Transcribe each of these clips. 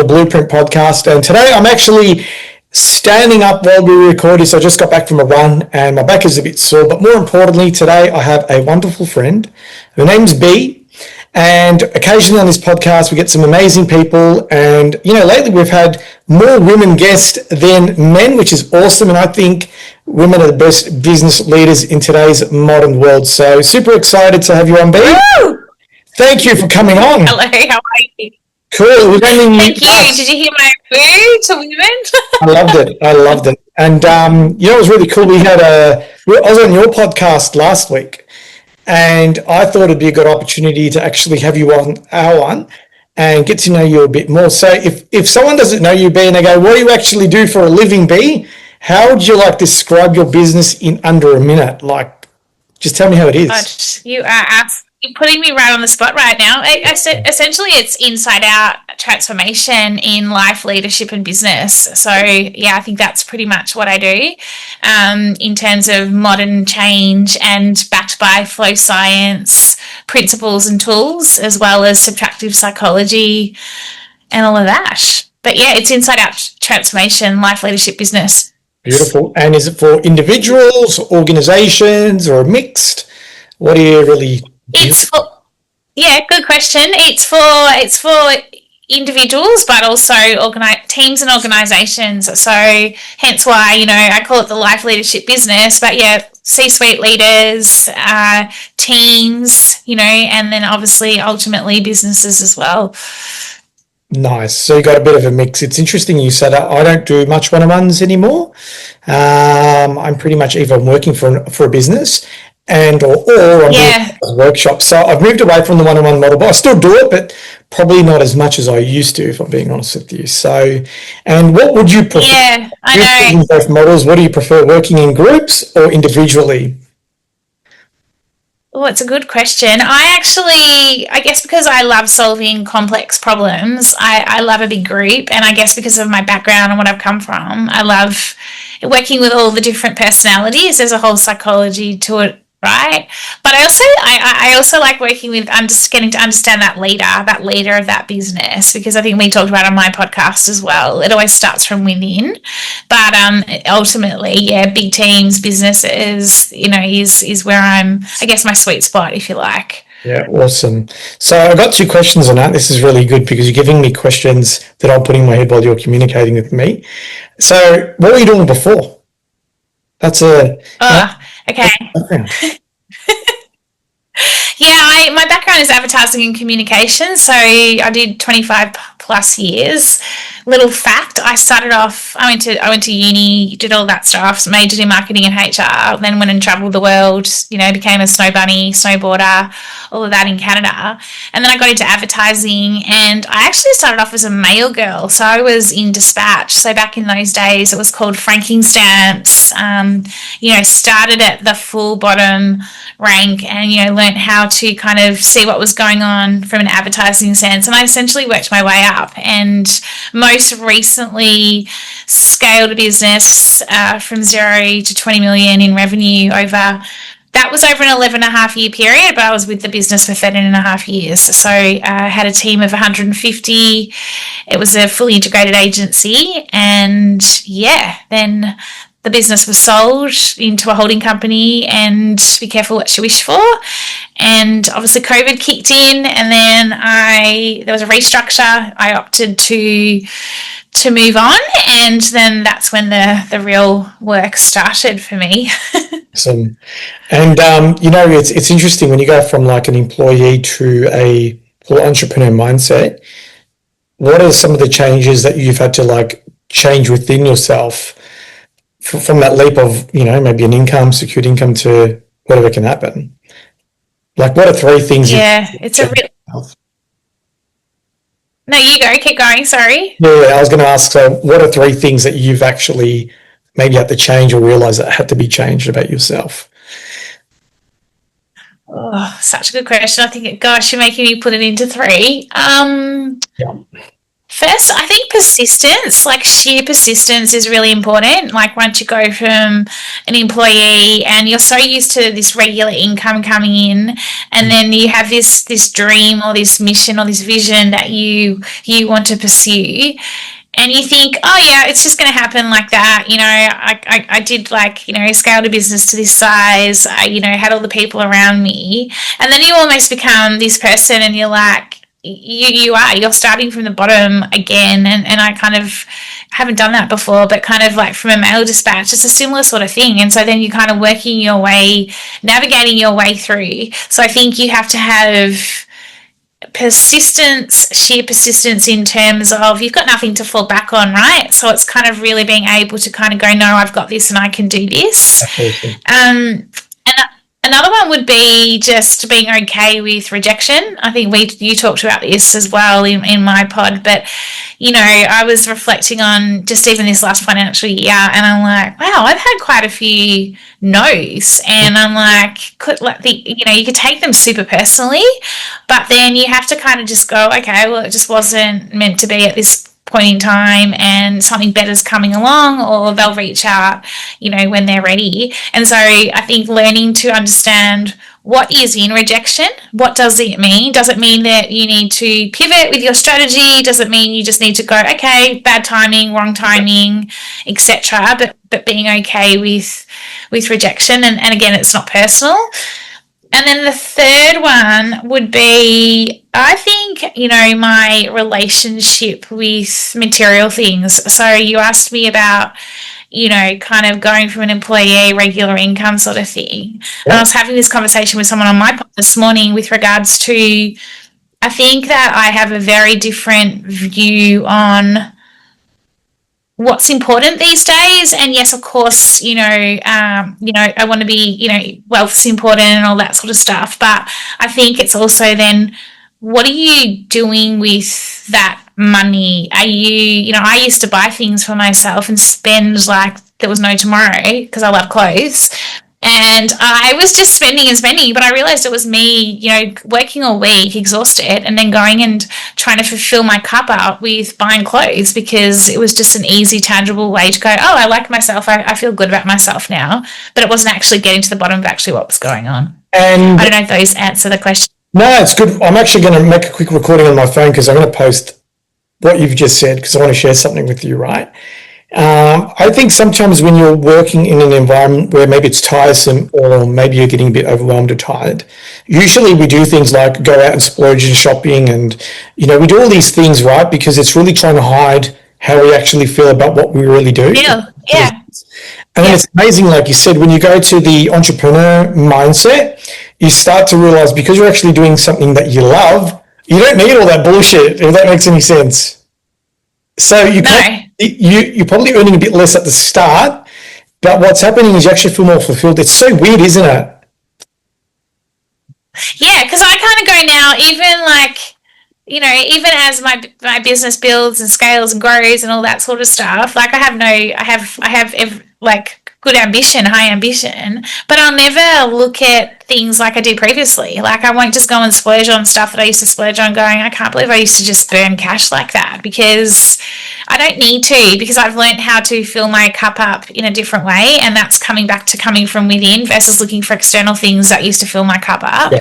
the Blueprint podcast. And today I'm actually standing up while we record this. I just got back from a run and my back is a bit sore. But more importantly, today I have a wonderful friend. Her name's B. And occasionally on this podcast, we get some amazing people. And, lately we've had more women guests than men, which is awesome. And I think women are the best business leaders in today's modern world. So super excited to have you on, B. Woo! Thank you for coming on. Hello, how are you? Cool. It was only Thank you. Did you hear my woo to women? I loved it. And, it was really cool. I was on your podcast last week. And I thought it'd be a good opportunity to actually have you on our one and get to know you a bit more. So if someone doesn't know you, B, and they go, what do you actually do for a living, B? How would you describe your business in under a minute? Just tell me how it is. You're putting me right on the spot right now. Essentially, it's inside out transformation in life, leadership, and business. So, yeah, I think that's pretty much what I do in terms of modern change and backed by flow science principles and tools, as well as subtractive psychology and all of that. But, yeah, it's inside out transformation, life, leadership, business. Beautiful. And is it for individuals, organizations, or mixed? What do you really... Good question. It's for individuals, but also teams and organisations. So hence why, I call it the life leadership business, but yeah, C-suite leaders, teams, and then obviously ultimately businesses as well. Nice. So you got a bit of a mix. It's interesting you said that. I don't do much one-on-ones anymore. I'm pretty much either working for a business and or I'm doing workshops. So I've moved away from the one-on-one model, but I still do it, but probably not as much as I used to, if I'm being honest with you. So, and what would you prefer? Yeah, I know. Both models, what do you prefer, working in groups or individually? Oh, it's a good question. I guess because I love solving complex problems, I love a big group. And I guess because of my background and what I've come from, I love working with all the different personalities. There's a whole psychology to it, right? But I also like working with getting to understand that leader of that business, because I think we talked about on my podcast as well. It always starts from within, but ultimately, big teams, businesses, is where I'm, I guess, my sweet spot, if you like. Yeah, awesome. So I've got two questions on that. This is really good because you're giving me questions that I'll put in my head while you're communicating with me. So what were you doing before? That's okay. Yeah, my background is advertising and communication, so I did 25 plus years. Little fact, I went to uni, did all that stuff, majored in marketing and HR, then went and travelled the world, became a snow bunny, snowboarder, all of that in Canada. And then I got into advertising, and I actually started off as a mail girl, so I was in dispatch. So back in those days, it was called franking stamps. Started at the full bottom rank and, learned how to kind of see what was going on from an advertising sense. And I essentially worked my way up, and most recently scaled a business from 0 to 20 million in revenue that was over an 11.5 year period, but I was with the business for 13.5 years. So I had a team of 150. It was a fully integrated agency, and then the business was sold into a holding company, and be careful what you wish for. And obviously COVID kicked in, and then there was a restructure. I opted to move on, and then that's when the real work started for me. Awesome. And, it's interesting when you go from an employee to a full entrepreneur mindset. What are some of the changes that you've had to change within yourself from that leap of, maybe an income, secured income to whatever can happen? What are three things? It's a real... No, you go. Keep going. Sorry. Yeah, I was going to ask, so what are three things that you've actually maybe had to change or realize that had to be changed about yourself? Oh, such a good question. I think, gosh, you're making me put it into three. First, I think persistence, like sheer persistence, is really important. Like once you go from an employee and you're so used to this regular income coming in, and then you have this dream or this mission or this vision that you want to pursue, and you think, oh yeah, it's just going to happen like that. I did, like, scaled a business to this size. I, had all the people around me, and then you almost become this person, and you're like, you're starting from the bottom again. And I kind of haven't done that before, but kind of like from a mail dispatch, it's a similar sort of thing. And so then you're kind of working your way, navigating your way through. So I think you have to have persistence, sheer persistence, in terms of you've got nothing to fall back on, right? So it's kind of really being able to kind of go, no, I've got this and I can do this. And another one would be just being okay with rejection. I think you talked about this as well in my pod, but I was reflecting on just even this last financial year, and I'm like, wow, I've had quite a few no's, and I'm like, you could take them super personally, but then you have to kind of just go, okay, well, it just wasn't meant to be at this point in time, and something better's coming along, or they'll reach out, when they're ready. And so I think learning to understand what is in rejection, what does it mean? Does it mean that you need to pivot with your strategy? Does it mean you just need to go, okay, bad timing, wrong timing, etc.? But being okay with rejection, and again, it's not personal. And then the third one would be, I think, my relationship with material things. So you asked me about, kind of going from an employee, regular income sort of thing. Yeah. And I was having this conversation with someone on my pod this morning with regards to, I think that I have a very different view on what's important these days. And yes, of course, I want to be, wealth's important and all that sort of stuff. But I think it's also then, what are you doing with that money? Are you, I used to buy things for myself and spend like there was no tomorrow because I love clothes. And I was just spending and spending, but I realized it was me, working all week, exhausted, and then going and trying to fulfill my cup up with buying clothes, because it was just an easy, tangible way to go, oh, I like myself. I feel good about myself now. But it wasn't actually getting to the bottom of actually what was going on. And I don't know if those answer the question. No, it's good. I'm actually going to make a quick recording on my phone, because I'm going to post what you've just said, because I want to share something with you, right? I think sometimes when you're working in an environment where maybe it's tiresome, or maybe you're getting a bit overwhelmed or tired, usually we do things like go out and splurge in shopping, and we do all these things, right? Because it's really trying to hide how we actually feel about what we really do. Yeah. And then it's amazing, like you said, when you go to the entrepreneur mindset, you start to realize, because you're actually doing something that you love, you don't need all that bullshit, if that makes any sense. So you're probably earning a bit less at the start, but what's happening is you actually feel more fulfilled. It's so weird, isn't it? Yeah, because I kind of go now, even like, even as my business builds and scales and grows and all that sort of stuff, like I have like good ambition, high ambition, but I'll never look at things like I did previously. Like I won't just go and splurge on stuff that I used to splurge on, going, I can't believe I used to just burn cash like that, because I don't need to, because I've learned how to fill my cup up in a different way, and that's coming from within versus looking for external things that used to fill my cup up.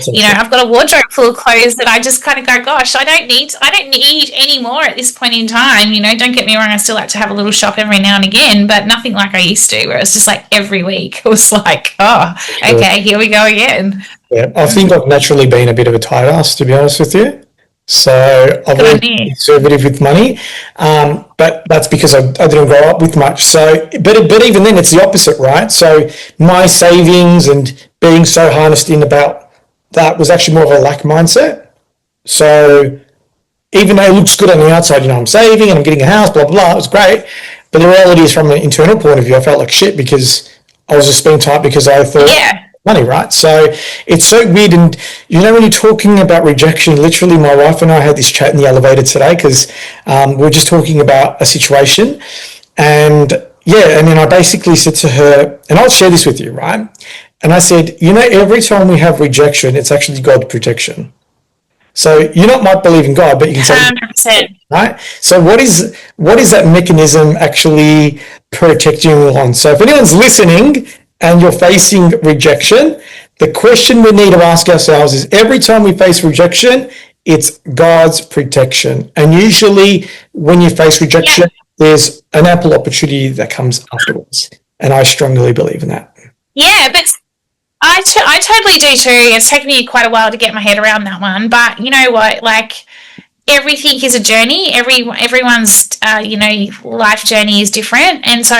Yeah, I've got a wardrobe full of clothes that I just kind of go, gosh, I don't need any more at this point in time. Don't get me wrong, I still like to have a little shop every now and again, but nothing like I used to, where it's just like every week it was like, oh, okay, here we go again. Yeah, I think I've naturally been a bit of a tight ass, to be honest with you. So I've always been conservative with money, but that's because I didn't grow up with much. So, but even then, it's the opposite, right? So my savings and being so harnessed in about that was actually more of a lack mindset. So even though it looks good on the outside, I'm saving and I'm getting a house, blah, blah, blah, it was great. But the reality is, from an internal point of view, I felt like shit, because I was just being tight because I thought money, right? So it's so weird. And when you're talking about rejection, literally my wife and I had this chat in the elevator today, because we're just talking about a situation. And then I basically said to her, and I'll share this with you, right? And I said, every time we have rejection, it's actually God's protection. So you not might believe in God, but you can say, 100%. right? So what is that mechanism actually protecting you on? So if anyone's listening and you're facing rejection, the question we need to ask ourselves is, every time we face rejection, it's God's protection. And usually when you face rejection, there's an ample opportunity that comes afterwards. And I strongly believe in that. Yeah, but I totally do too. It's taken me quite a while to get my head around that one. But you know what? Like, everything is a journey. Everyone's life journey is different, and so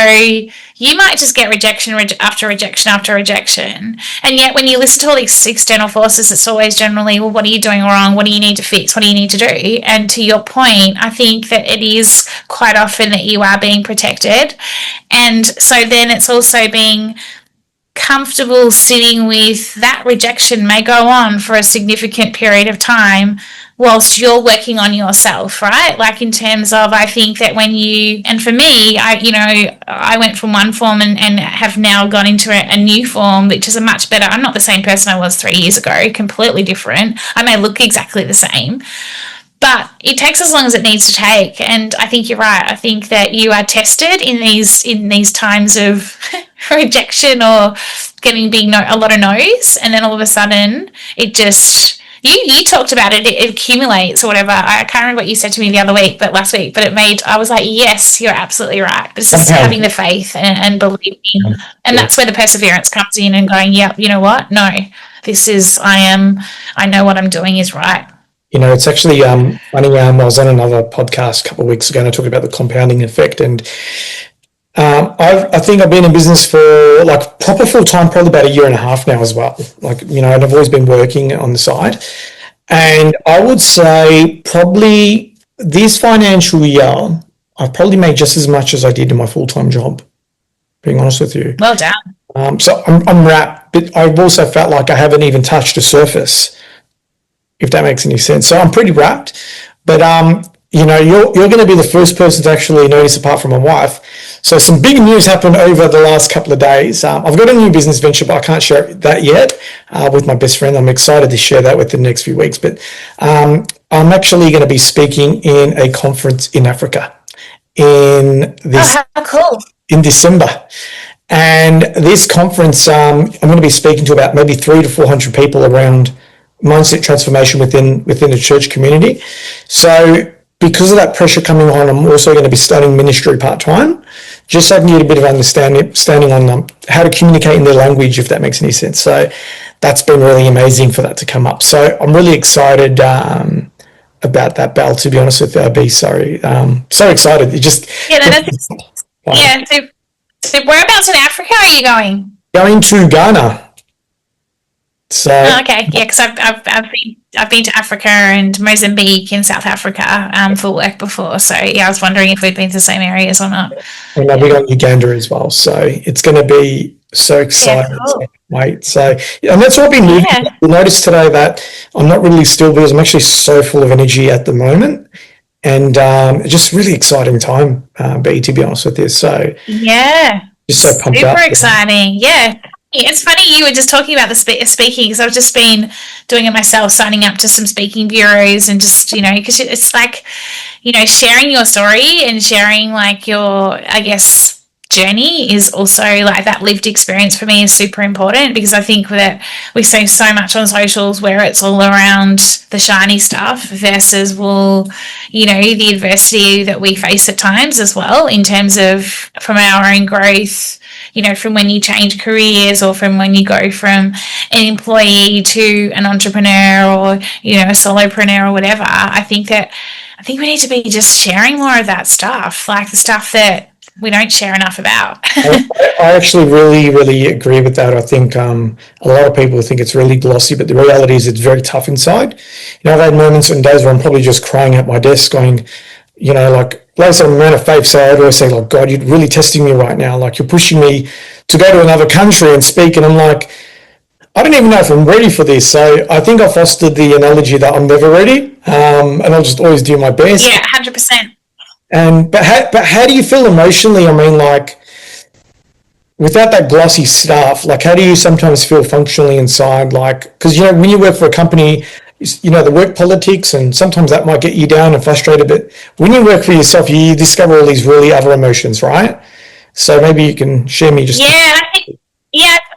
you might just get rejection after rejection after rejection. And yet, when you listen to all these external forces, it's always generally, well, what are you doing wrong? What do you need to fix? What do you need to do? And to your point, I think that it is quite often that you are being protected, and so then it's also being comfortable sitting with that rejection may go on for a significant period of time whilst you're working on yourself, right? Like, in terms of, I think that and for me, I went from one form and have now gone into a new form, which is a much better. I'm not the same person I was 3 years ago, completely different. I may look exactly the same, but it takes as long as it needs to take. And I think you're right. I think that you are tested in these times of rejection or being a lot of no's, and then all of a sudden it just you talked about it accumulates or whatever. I can't remember what you said to me last week, but I was like, yes, you're absolutely right. But it's just having the faith and believing, and that's where the perseverance comes in, and going, yeah, you know what? No, I know what I'm doing is right. It's actually funny. I was on another podcast a couple of weeks ago and I talked about the compounding effect. And I think I've been in business for like proper full time, probably about 1.5 years now as well. And I've always been working on the side. And I would say probably this financial year, I've probably made just as much as I did in my full time job, being honest with you. Well done. So I'm wrapped, but I've also felt like I haven't even touched the surface, if that makes any sense. So I'm pretty wrapped, but you're going to be the first person to actually notice, apart from my wife. So some big news happened over the last couple of days. I've got a new business venture, but I can't share that yet with my best friend. I'm excited to share that within the next few weeks. But I'm actually going to be speaking in a conference in Africa in December. And this conference, I'm going to be speaking to about maybe 300 to 400 people around mindset transformation within the church community. So because of that pressure coming on, I'm also going to be studying ministry part-time, just so I can get a bit of understanding on how to communicate in their language, if that makes any sense. So that's been really amazing for that to come up. So I'm really excited about that, Belle, to be honest with you. B, sorry. So excited. It just... Yeah, so whereabouts in Africa are you going? Going to Ghana. So okay, yeah, because I've been to Africa and Mozambique and South Africa for work before. So yeah, I was wondering if we'd been to the same areas or not. And I'll be going to Uganda as well. So it's going to be so exciting. Yeah, cool. Wait, so and that's what I've been moving. Yeah. I noticed today that I'm not really still, because I'm actually so full of energy at the moment, and just really exciting time, B, to be honest with you. So yeah, just so pumped up. Super exciting, yeah. It's funny you were just talking about the speaking, because I've just been doing it myself, signing up to some speaking bureaus, and just, because it's like, sharing your story and sharing like your, I guess, journey is also like that lived experience for me is super important, because I think that we see so much on socials where it's all around the shiny stuff versus, the adversity that we face at times as well, in terms of from our own growth, from when you change careers, or from when you go from an employee to an entrepreneur, or, a solopreneur or whatever. I think we need to be just sharing more of that stuff, like the stuff that we don't share enough about. I actually really, really agree with that. I think a lot of people think it's really glossy, but the reality is it's very tough inside. I've had moments and days where I'm probably just crying at my desk going, like I'm a man of faith, so I'd always say, like, God, you're really testing me right now. Like, you're pushing me to go to another country and speak. And I'm like, I don't even know if I'm ready for this. So I think I fostered the analogy that I'm never ready, and I'll just always do my best. Yeah, 100%. But how do you feel emotionally? I mean, like, without that glossy stuff, like, how do you sometimes feel functionally inside? Like, because, when you work for a company, the work politics, and sometimes that might get you down and frustrated. But when you work for yourself, you discover all these really other emotions, right? So maybe you can share me just.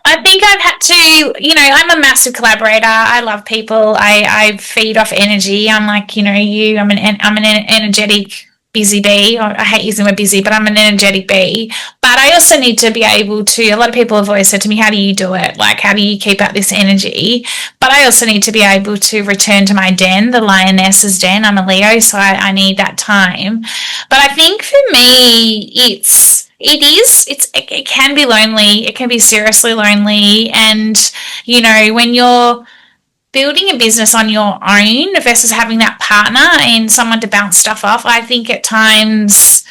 I think I've had to, I'm a massive collaborator. I love people. I feed off energy. I'm like, I'm an energetic busy bee. I hate using the word busy, but I'm an energetic bee. But I also need to be able to, a lot of people have always said to me, how do you do it? Like, how do you keep up this energy? But I also need to be able to return to my den, the lioness's den. I'm a Leo, so I need that time. But I think for me, it can be lonely. It can be seriously lonely. And, when you're building a business on your own versus having that partner and someone to bounce stuff off, I think at times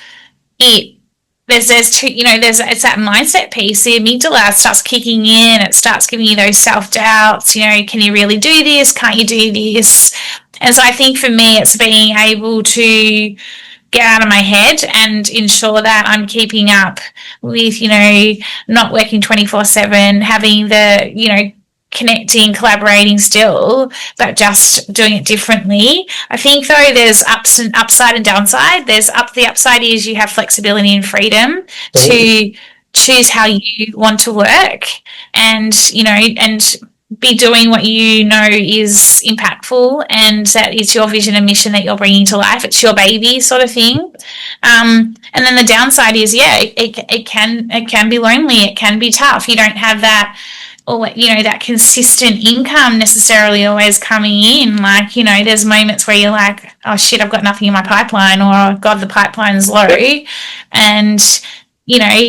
it's that mindset piece. The amygdala starts kicking in. It starts giving you those self-doubts. Can you really do this? Can't you do this? And so I think for me, it's being able to get out of my head and ensure that I'm keeping up with, not working 24/7, having the, connecting, collaborating still, but just doing it differently. I think though there's upside and downside. The upside is you have flexibility and freedom to choose how you want to work and be doing what is impactful and that it's your vision and mission that you're bringing to life. It's your baby sort of thing. And then the downside is, it can be lonely. It can be tough. You don't have that, or that consistent income necessarily always coming in. Like, there's moments where you're like, oh shit, I've got nothing in my pipeline, or God, the pipeline's low. And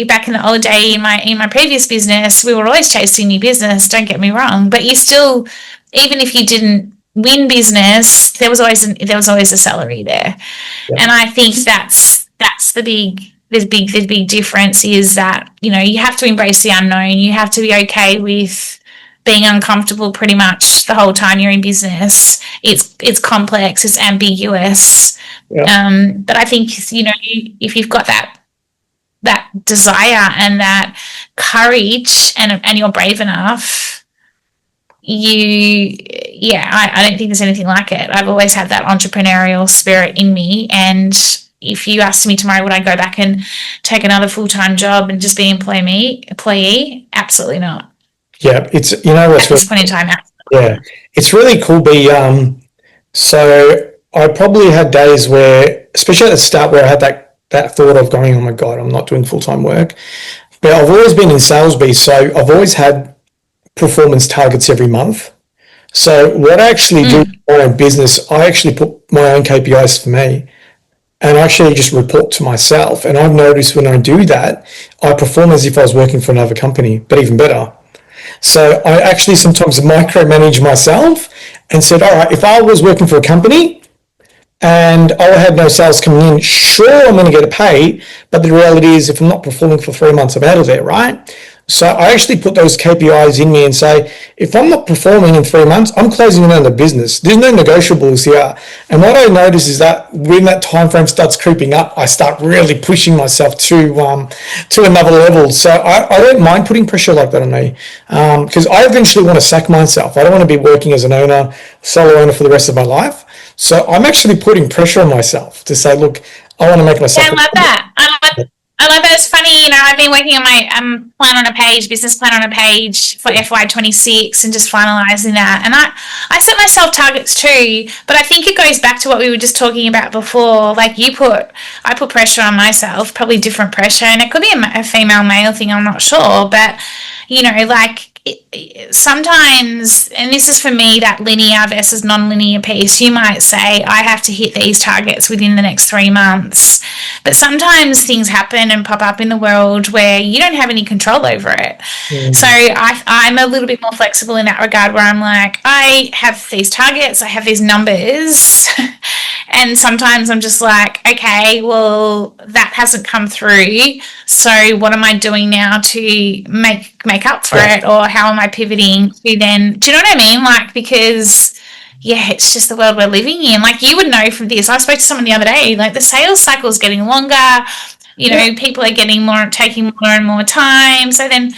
back in the old day in my previous business, we were always chasing new business, don't get me wrong, but you still, even if you didn't win business, there was always a salary there. Yeah. And I think that's the big difference is that, you have to embrace the unknown. You have to be okay with being uncomfortable pretty much the whole time you're in business. It's complex, it's ambiguous. Yeah. But I think, if you've got that desire and that courage and you're brave enough, I don't think there's anything like it. I've always had that entrepreneurial spirit in me, and if you asked me tomorrow would I go back and take another full-time job and just be employee, absolutely not. Yeah, it's at this point in time. Yeah, it's really cool. So I probably had days where, especially at the start, where I had that thought of going, oh my God, I'm not doing full-time work. But I've always been in sales, so I've always had performance targets every month. So what I actually do in my own business, I actually put my own KPIs for me and I actually just report to myself. And I've noticed when I do that, I perform as if I was working for another company, but even better. So I actually sometimes micromanage myself and said, all right, if I was working for a company and I had no sales coming in, sure, I'm going to get a pay, but the reality is if I'm not performing for 3 months, I'm out of there, right? So I actually put those KPIs in me and say, if I'm not performing in 3 months, I'm closing down the business. There's no negotiables here. And what I notice is that when that time frame starts creeping up, I start really pushing myself to another level. So I don't mind putting pressure like that on me because I eventually want to sack myself. I don't want to be working as an owner, solo owner for the rest of my life. So I'm actually putting pressure on myself to say, look, I want to make myself. Yeah, I love that. I love that. It's funny, I've been working on my business plan on a page for FY26 and just finalising that. And I set myself targets too, but I think it goes back to what we were just talking about before. Like I put pressure on myself, probably different pressure, and it could be a female male thing, I'm not sure, but sometimes, and this is for me, that linear versus non-linear piece, you might say, I have to hit these targets within the next 3 months. But sometimes things happen and pop up in the world where you don't have any control over it. Mm. So I'm a little bit more flexible in that regard where I'm like, I have these targets, I have these numbers. And sometimes I'm just like, okay, well, that hasn't come through. So what am I doing now to make up for it? Or how am I pivoting to then, do you know what I mean? Like, because, yeah, it's just the world we're living in. Like, you would know from this. I spoke to someone the other day, like the sales cycle is getting longer. You know, people are taking more and more time. So then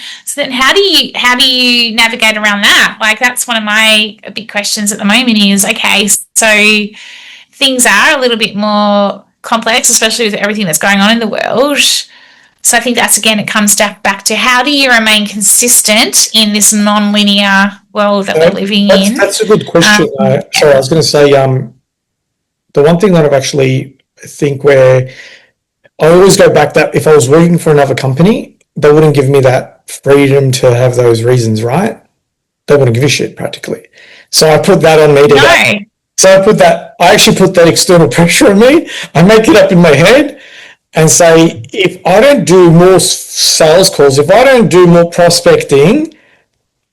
how do you navigate around that? Like, that's one of my big questions at the moment is, okay, so things are a little bit more complex, especially with everything that's going on in the world. So I think that's, again, it comes back to how do you remain consistent in this non-linear world that we're living in? That's a good question. Sorry, I was going to say the one thing that I've actually think where I always go back that if I was working for another company, they wouldn't give me that freedom to have those reasons, right? They wouldn't give a shit practically. So I put that on me today. No. So I actually put that external pressure on me. I make it up in my head and say, if I don't do more sales calls, if I don't do more prospecting,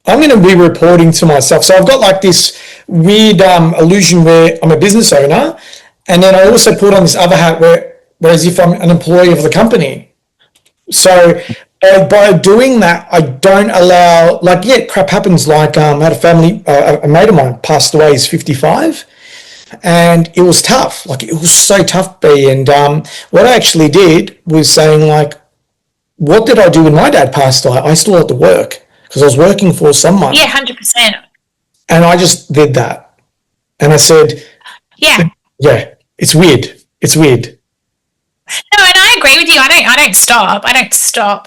I'm going to be reporting to myself. So I've got like this weird illusion where I'm a business owner, and then I also put on this other hat whereas if I'm an employee of the company. So by doing that, I don't allow, like, yeah, crap happens. Like I had a mate of mine passed away, he's 55. And it was tough. Like, it was so tough, B. And what I actually did was saying, like, what did I do when my dad passed away? I still had to work because I was working for someone. Yeah, 100%. And I just did that. And I said, yeah, it's weird. It's weird. No, and I agree with you. I don't stop,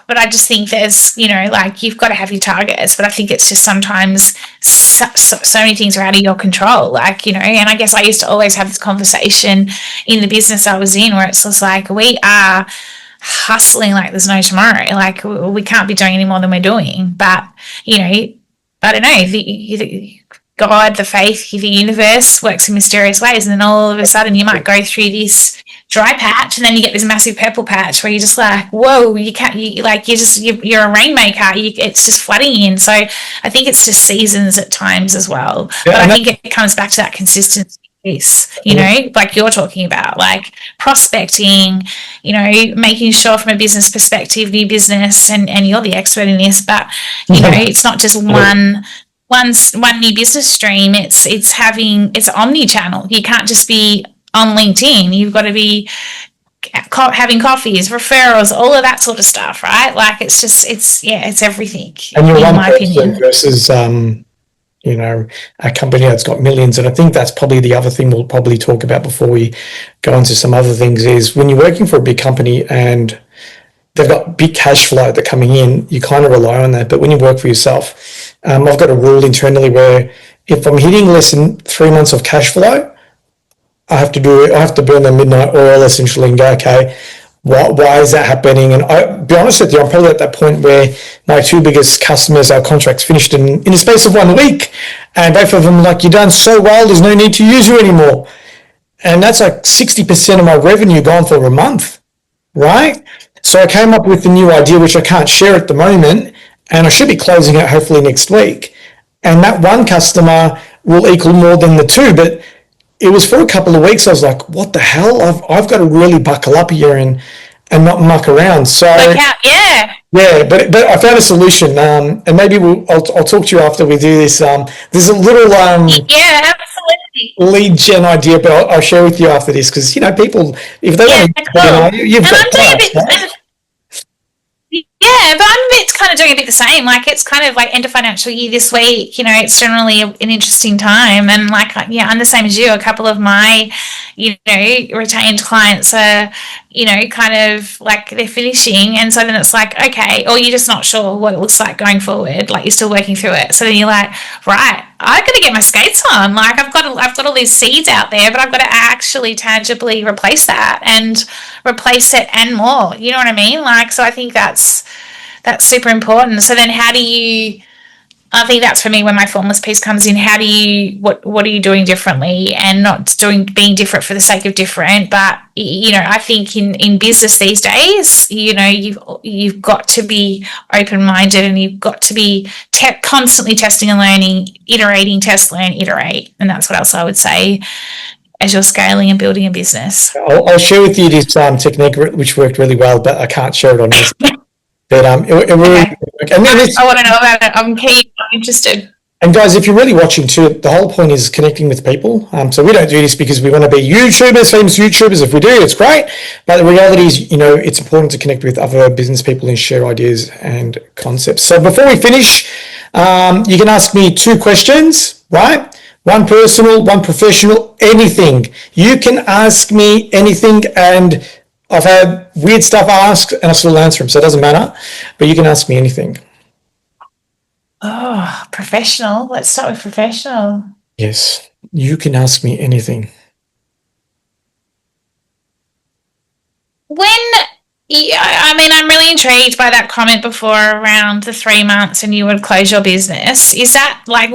but I just think there's, you know, like, you've got to have your targets, but I think it's just sometimes so many things are out of your control, like, you know. And I guess I used to always have this conversation in the business I was in where it's just like, we are hustling like there's no tomorrow. Like, we can't be doing any more than we're doing. But, you know, I don't know, the God, the faith, the universe works in mysterious ways, and then all of a sudden you might go through this dry patch, and then you get this massive purple patch where you're just like, whoa, you're a rainmaker. It's just flooding in. So I think it's just seasons at times as well. Yeah, but I think it comes back to that consistency piece, you know, like you're talking about, like prospecting, you know, making sure from a business perspective, new business, and you're the expert in this, but, you know, it's not just one new business stream. It's omni-channel. You can't just be on LinkedIn. You've got to be having coffees, referrals, all of that sort of stuff, right? Like, it's everything. And you're one person versus you know, a company that's got millions. And I think that's probably the other thing we'll probably talk about before we go into some other things is when you're working for a big company and they've got big cash flow that's coming in, you kind of rely on that. But when you work for yourself, I've got a rule internally where if I'm hitting less than 3 months of cash flow, I have to burn the midnight oil essentially and go, okay, why is that happening? And I'll be honest with you, I'm probably at that point where my two biggest customers, our contracts finished in the space of 1 week. And both of them are like, you're done so well, there's no need to use you anymore. And that's like 60% of my revenue gone for a month, right? So I came up with a new idea, which I can't share at the moment, and I should be closing it hopefully next week. And that one customer will equal more than the two, but it was for a couple of weeks. I was like, what the hell? I've got to really buckle up here and not muck around. So yeah, but I found a solution, and maybe I'll talk to you after we do this. There's a little absolutely lead gen idea, but I'll share with you after this because, you know, people, if they want to, you've got products, right? Yeah, but I'm kind of doing a bit the same. Like, it's kind of like end of financial year this week. You know, it's generally an interesting time, and like, yeah, I'm the same as you. A couple of my, you know, retained clients are, you know, kind of like they're finishing, and so then it's like, okay, or you're just not sure what it looks like going forward. Like, you're still working through it. So then you're like, right, I've got to get my skates on. Like, I've got all these seeds out there, but I've got to actually tangibly replace that and replace it and more. You know what I mean? Like, so I think that's super important. So then I think that's for me when my formless piece comes in. What are you doing differently, and not being different for the sake of different, but, you know, I think in business these days, you know, you've got to be open-minded, and you've got to be constantly testing and learning, iterating, test, learn, iterate. And that's what else I would say as you're scaling and building a business. I'll share with you this technique which worked really well, but I can't share it on this. But it really, and then I want to know about it. I'm keen. I'm interested. And guys, if you're really watching too, the whole point is connecting with people. So we don't do this because we want to be YouTubers, famous YouTubers. If we do, it's great. But the reality is, it's important to connect with other business people and share ideas and concepts. So before we finish, you can ask me 2 questions, right? One personal, one professional, anything. You can ask me anything, and I've had weird stuff asked and I still answer them, so it doesn't matter. But you can ask me anything. Oh, professional. Let's start with professional. Yes, you can ask me anything. I'm really intrigued by that comment before around the 3 months and you would close your business. Is that like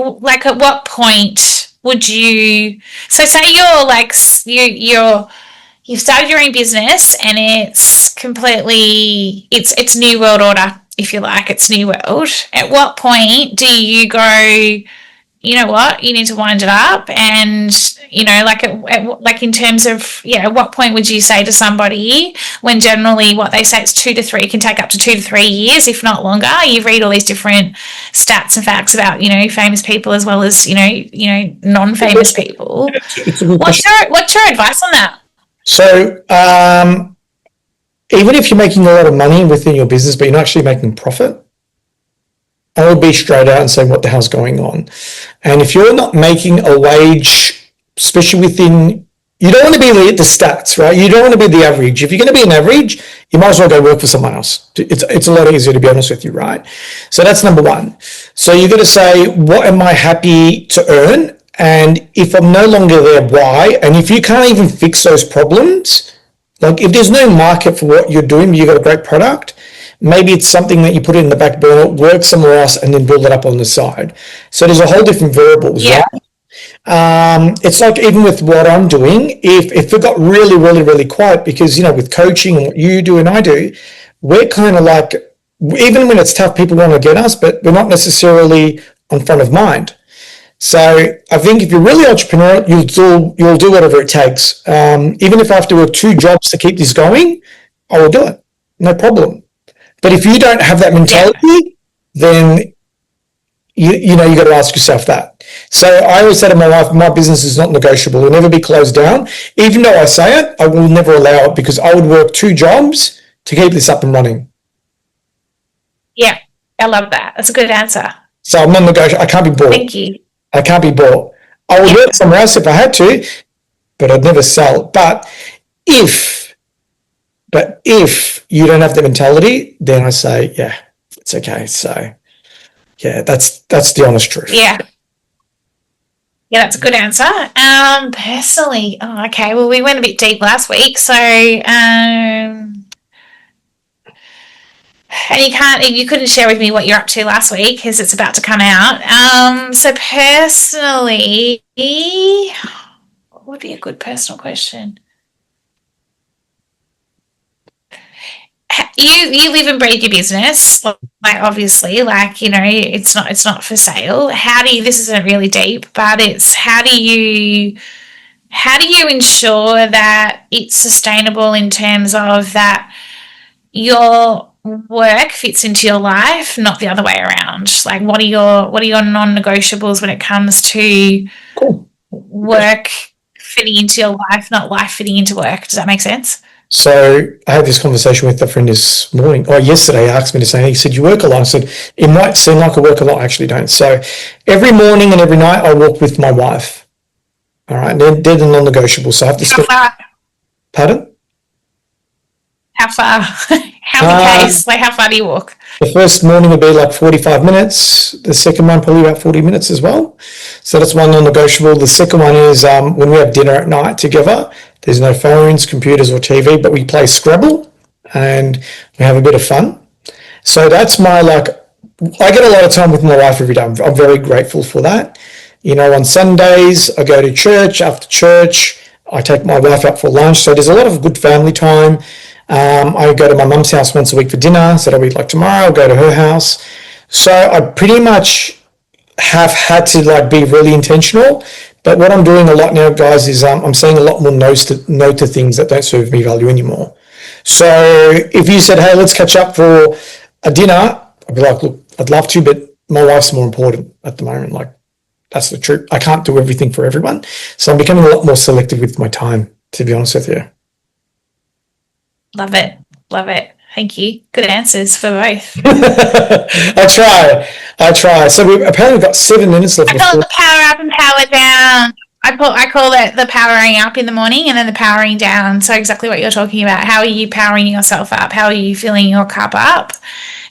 at what point would you? So say you've started your own business and it's completely it's new world order, if you like. It's new world. At what point do you go, you know what, you need to wind it up? And in terms of, at what point would you say to somebody, when generally what they say it's 2 to 3 can take up to 2 to 3 years, if not longer? You read all these different stats and facts about, famous people as well as, non-famous people. What's your advice on that? So even if you're making a lot of money within your business, but you're not actually making profit, I will be straight out and say what the hell's going on. And if you're not making a wage, especially you don't want to be the stats, right? You don't want to be the average. If you're going to be an average, you might as well go work for someone else. It's a lot easier, to be honest with you, right? So that's number one. So you're going to say, what am I happy to earn? And if I'm no longer there, why? And if you can't even fix those problems, like if there's no market for what you're doing, but you've got a great product, maybe it's something that you put in the back burner, work somewhere else, and then build it up on the side. So there's a whole different variables, right? It's like even with what I'm doing, if it got really, really, really quiet, because, with coaching and what you do and I do, we're kind of like, even when it's tough, people want to get us, but we're not necessarily on front of mind. So I think if you're really entrepreneurial, you'll do whatever it takes. Even if I have to work 2 jobs to keep this going, I will do it. No problem. But if you don't have that mentality, then you got to ask yourself that. So I always say to my wife, my business is not negotiable. It will never be closed down. Even though I say it, I will never allow it, because I would work 2 jobs to keep this up and running. Yeah, I love that. That's a good answer. So I'm not negotiable. I can't be bought. Thank you. I can't be bought. I would work somewhere else if I had to, but I'd never sell. But if you don't have the mentality, then I say, yeah, it's okay. So yeah, that's the honest truth. Yeah. Yeah, that's a good answer. Personally, okay. Well, we went a bit deep last week, so and you couldn't share with me what you're up to last week because it's about to come out. So personally, what would be a good personal question? You live and breathe your business, like obviously, it's not for sale. This isn't really deep, but it's how do you ensure that it's sustainable in terms of that your work fits into your life, not the other way around? Like, what are your non-negotiables when it comes to work fitting into your life, not life fitting into work? Does that make sense? So I had this conversation with a friend this morning, or yesterday. He asked me the same. He said, you work a lot. I said, it might seem like I work a lot. I actually don't. So every morning and every night I walk with my wife. All right. They're the non-negotiables. So I have to spend. How far? Pardon? How far? How many Ks? Like, how far do you walk? The first morning would be like 45 minutes. The second one probably about 40 minutes as well. So that's one non-negotiable. The second one is when we have dinner at night together, there's no phones, computers or TV, but we play Scrabble and we have a bit of fun. So that's I get a lot of time with my wife every day. I'm very grateful for that. On Sundays, I go to church. After church, I take my wife out for lunch. So there's a lot of good family time. I go to my mum's house once a week for dinner. So that'll be like tomorrow, I'll go to her house. So I pretty much have had to be really intentional. But what I'm doing a lot now, guys, is I'm saying a lot more no to things that don't serve me value anymore. So if you said, hey, let's catch up for a dinner, I'd be like, look, I'd love to, but my wife's more important at the moment. Like, that's the truth. I can't do everything for everyone. So I'm becoming a lot more selective with my time, to be honest with you. Love it. Love it. Thank you. Good answers for both. I try. So we've apparently got 7 minutes left. I call it the power up and power down. I call it the powering up in the morning and then the powering down. So exactly what you're talking about. How are you powering yourself up? How are you filling your cup up?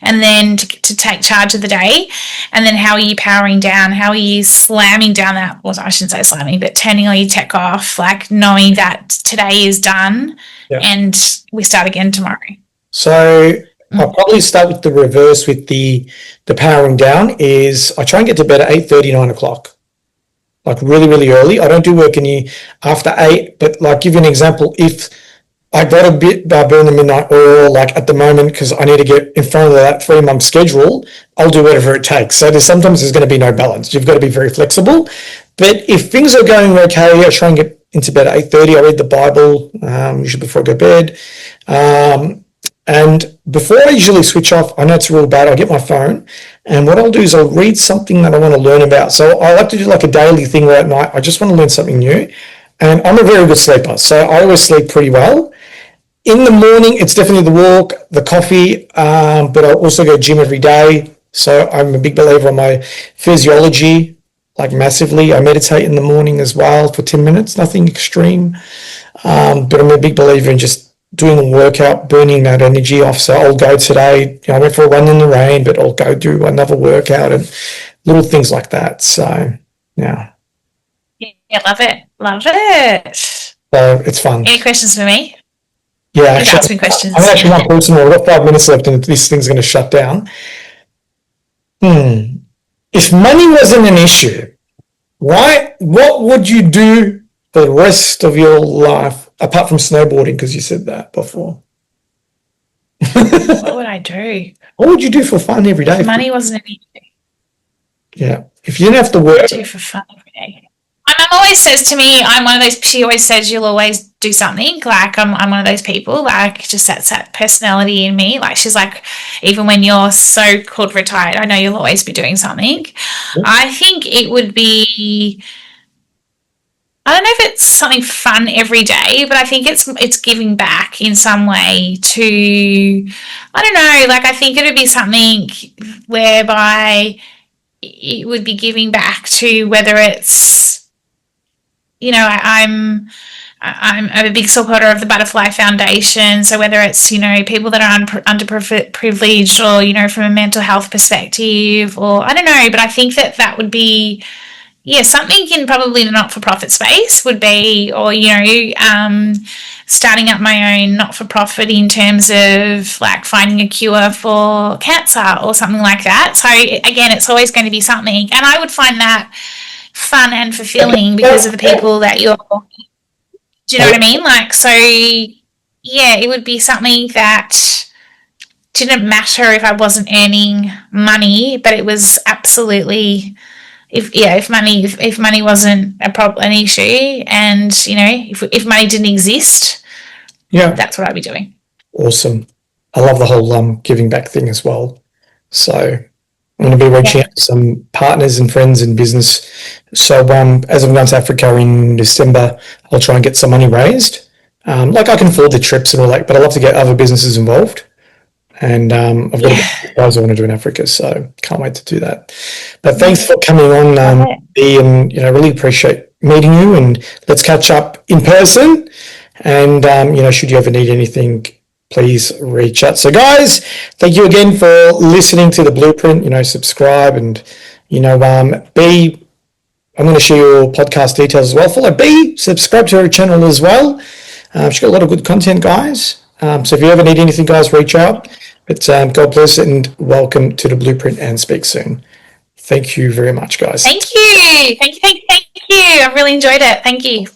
And then to take charge of the day. And then how are you powering down? How are you slamming down that, well, I shouldn't say slamming, but turning all your tech off, like knowing that today is done and we start again tomorrow. So I'll probably start with the reverse with the powering down is I try and get to bed at 8:30, 9 o'clock. Like really, really early. I don't do work after 8, but like give you an example, if I got a bit burn the midnight oil, like at the moment, because I need to get in front of that 3-month schedule, I'll do whatever it takes. So sometimes there's going to be no balance. You've got to be very flexible. But if things are going okay, I try and get into bed at 8:30. I read the Bible, usually before I go to bed. And before I usually switch off, I know it's real bad, I'll get my phone, and what I'll do is I'll read something that I want to learn about. So I like to do like a daily thing where at night I just want to learn something new. And I'm a very good sleeper, so I always sleep pretty well. In the morning, it's definitely the walk, the coffee, but I also go gym every day. So I'm a big believer in my physiology, like massively. I meditate in the morning as well for 10 minutes, nothing extreme. But I'm a big believer in just doing a workout, burning that energy off. So I'll go today, I went for a run in the rain, but I'll go do another workout and little things like that. So, yeah. Yeah, love it. Love it. So it's fun. Any questions for me? Yeah, actually, ask me questions. I'm actually one person more. I've got 5 minutes left and this thing's going to shut down. If money wasn't an issue, what would you do for the rest of your life, apart from snowboarding, because you said that before? What would I do? What would you do for fun every day? If money wasn't an issue. Yeah. If you didn't have to work. What would I do for fun every day? My mum always says to me, I'm one of those, she always says you'll always do something. Like I'm one of those people, like just that's that personality in me. Like she's like, even when you're so-called retired, I know you'll always be doing something. Yeah. I think it would be, I don't know if it's something fun every day, but I think it's giving back in some way to, I don't know, like I think it would be something whereby it would be giving back to, whether it's, I'm a big supporter of the Butterfly Foundation. So whether it's, people that are underprivileged or, from a mental health perspective, or I don't know, but I think that would be, something in probably the not-for-profit space would be, or, starting up my own not-for-profit in terms of like finding a cure for cancer or something like that. So again, it's always going to be something. And I would find that fun and fulfilling because of the people that do you know what I mean? Like, so yeah, it would be something that didn't matter if I wasn't earning money, but it was absolutely, if money wasn't an issue, and if money didn't exist, that's what I'd be doing. Awesome. I love the whole giving back thing as well. So I'm going to be reaching out to some partners and friends in business. So as I'm going to Africa in December, I'll try and get some money raised. Like I can afford the trips and all that, but I love to get other businesses involved. And I've got a guys I want to do in Africa, so can't wait to do that. But thanks for coming on, Bea, and really appreciate meeting you. And let's catch up in person. And should you ever need anything, please reach out. So guys, thank you again for listening to the Blueprint. Subscribe and Bea, I'm going to share your podcast details as well. Follow Bea, subscribe to her channel as well. She's got a lot of good content, guys. So if you ever need anything, guys, reach out. But God bless and welcome to the Blueprint, and speak soon. Thank you very much, guys. Thank you. Thank you. I've really enjoyed it. Thank you.